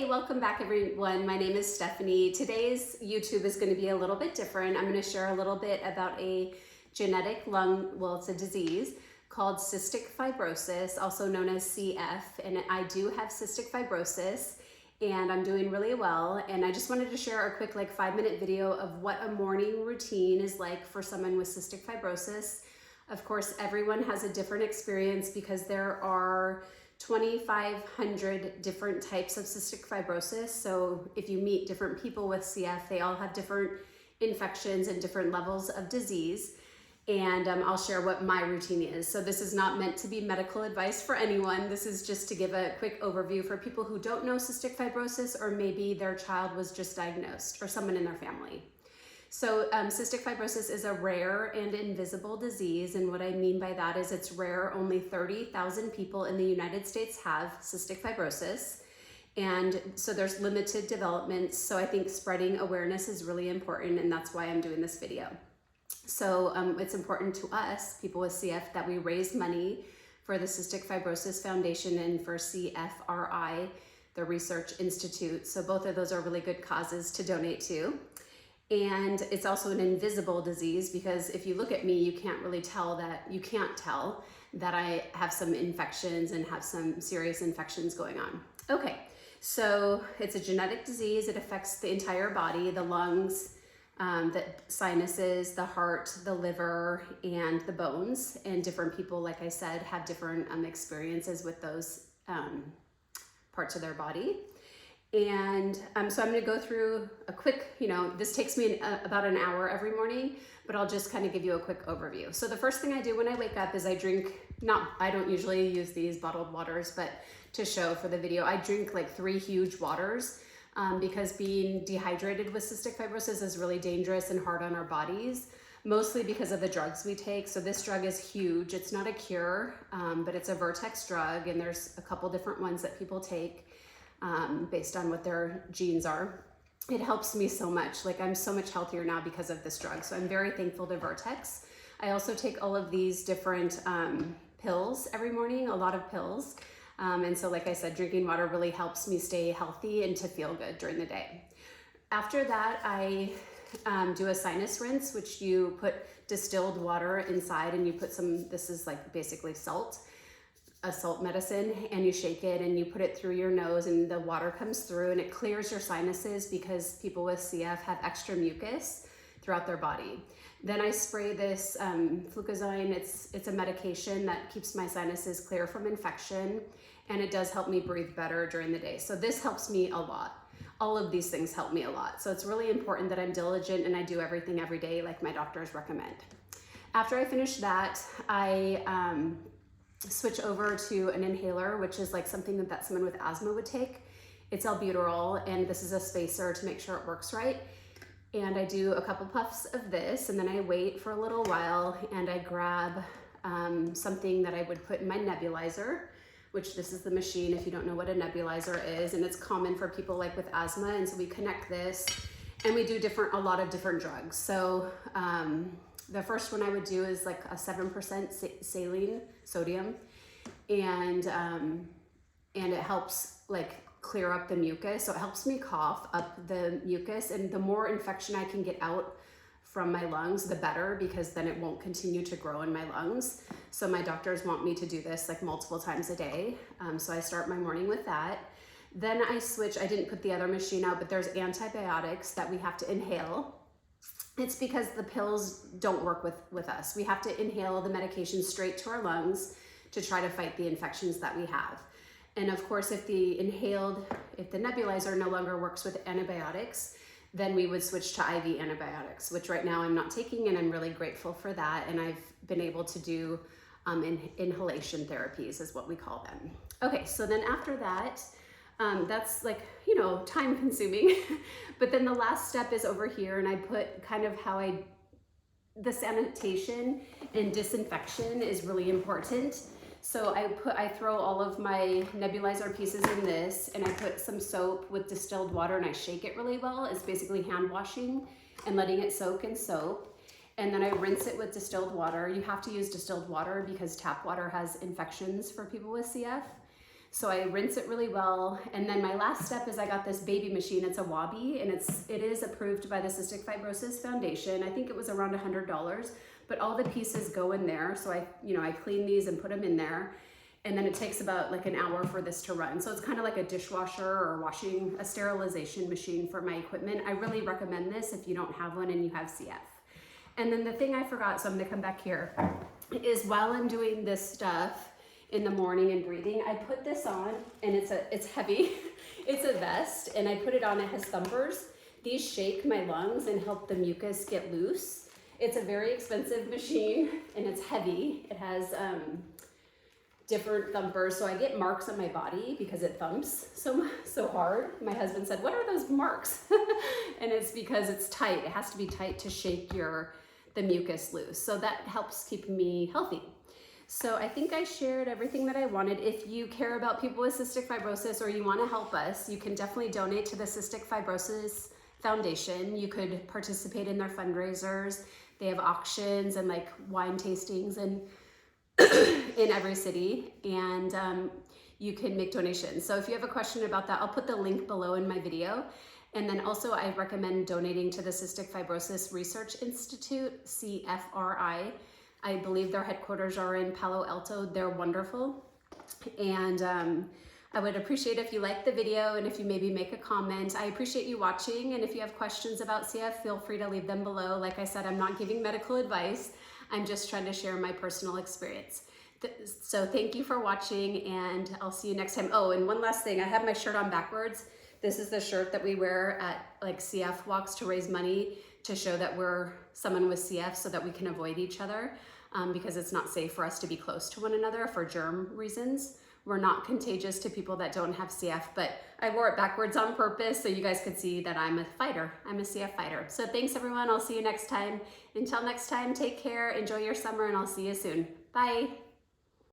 Hey, welcome back everyone. My name is Stephanie. Today's YouTube is going to be a little bit different. I'm going to share a little bit about a genetic it's a disease called cystic fibrosis, also known as CF. And I do have cystic fibrosis and I'm doing really well. And I just wanted to share a quick 5-minute video of what a morning routine is like for someone with cystic fibrosis. Of course, everyone has a different experience because there are 2,500 different types of cystic fibrosis. So if you meet different people with CF, they all have different infections and different levels of disease. And I'll share what my routine is. So this is not meant to be medical advice for anyone. This is just to give a quick overview for people who don't know cystic fibrosis, or maybe their child was just diagnosed or someone in their family. So cystic fibrosis is a rare and invisible disease, and what I mean by that is it's rare. Only 30,000 people in the United States have cystic fibrosis, and so there's limited developments. So I think spreading awareness is really important, and that's why I'm doing this video. So it's important to us, people with CF, that we raise money for the Cystic Fibrosis Foundation and for cfirl, the Research Institute. So both of those are really good causes to donate to. And it's also an invisible disease because if you look at me, you can't tell that I have some infections and have some serious infections going on. Okay, so it's a genetic disease. It affects the entire body, the lungs, the sinuses, the heart, the liver, and the bones. And different people, like I said, have different experiences with those parts of their body. And so I'm going to go through a quick, this takes me about an hour every morning, but I'll just kind of give you a quick overview. So the first thing I do when I wake up is I don't usually use these bottled waters, but to show for the video, I drink 3 huge waters because being dehydrated with cystic fibrosis is really dangerous and hard on our bodies, mostly because of the drugs we take. So this drug is huge. It's not a cure, but it's a Vertex drug, and there's a couple different ones that people take. Based on what their genes are. It helps me so much. I'm so much healthier now because of this drug. So I'm very thankful to Vertex. I also take all of these different pills every morning, a lot of pills. And so like I said, drinking water really helps me stay healthy and to feel good during the day. After that, I do a sinus rinse, which you put distilled water inside and you put this is basically salt, a salt medicine, and you shake it and you put it through your nose and the water comes through and it clears your sinuses because people with CF have extra mucus throughout their body. Then I spray this flucosine. It's a medication that keeps my sinuses clear from infection, and it does help me breathe better during the day. So this helps me a lot. All of these things help me a lot. So it's really important that I'm diligent and I do everything every day like my doctors recommend. After I finish that, I switch over to an inhaler, which is something that someone with asthma would take. It's albuterol, and this is a spacer to make sure it works right. And I do a couple puffs of this, and then I wait for a little while, and I grab something that I would put in my nebulizer, which this is the machine if you don't know what a nebulizer is, and it's common for people with asthma. And so we connect this, and we do a lot of different drugs. So the first one I would do is a 7% saline sodium, and it helps clear up the mucus. So it helps me cough up the mucus, and the more infection I can get out from my lungs, the better, because then it won't continue to grow in my lungs. So my doctors want me to do this multiple times a day. So I start my morning with that. Then I switch. I didn't put the other machine out, but there's antibiotics that we have to inhale. It's because the pills don't work with us. We have to inhale the medication straight to our lungs to try to fight the infections that we have. And of course, if the nebulizer no longer works with antibiotics, then we would switch to IV antibiotics, which right now I'm not taking, and I'm really grateful for that. And I've been able to do inhalation therapies is what we call them. Okay, so then after that, that's time consuming. But then the last step is over here, and I put the sanitation and disinfection is really important. So I throw all of my nebulizer pieces in this, and I put some soap with distilled water and I shake it really well. It's basically hand washing and letting it soak in soap. And then I rinse it with distilled water. You have to use distilled water because tap water has infections for people with CF. So I rinse it really well. And then my last step is I got this baby machine. It's a Wabi, and it is approved by the Cystic Fibrosis Foundation. I think it was around $100, but all the pieces go in there. So I clean these and put them in there. And then it takes about like an hour for this to run. So it's kind of like a dishwasher or a sterilization machine for my equipment. I really recommend this if you don't have one and you have CF. And then the thing I forgot, so I'm gonna come back here, is while I'm doing this stuff in the morning and breathing, I put this on, and it's heavy. It's a vest, and I put it on, it has thumpers. These shake my lungs and help the mucus get loose. It's a very expensive machine, and it's heavy. It has different thumpers, so I get marks on my body because it thumps so hard. My husband said, "What are those marks?" And it's because it's tight. It has to be tight to shake the mucus loose. So that helps keep me healthy. So I think I shared everything that I wanted. If you care about people with cystic fibrosis or you want to help us, you can definitely donate to the Cystic Fibrosis Foundation. You could participate in their fundraisers. They have auctions and like wine tastings and in every city, and you can make donations. So if you have a question about that, I'll put the link below in my video. And then also I recommend donating to the Cystic Fibrosis Research Institute, cfirl. I believe their headquarters are in Palo Alto. They're wonderful. And I would appreciate if you like the video and if you maybe make a comment. I appreciate you watching. And if you have questions about CF, feel free to leave them below. Like I said, I'm not giving medical advice. I'm just trying to share my personal experience. So thank you for watching, and I'll see you next time. Oh, and one last thing, I have my shirt on backwards. This is the shirt that we wear at like CF walks to raise money to show that we're someone with CF so that we can avoid each other, because it's not safe for us to be close to one another for germ reasons. We're not contagious to people that don't have CF, but I wore it backwards on purpose so you guys could see that I'm a fighter. I'm a CF fighter. So thanks everyone. I'll see you next time. Until next time, take care, enjoy your summer, and I'll see you soon. Bye.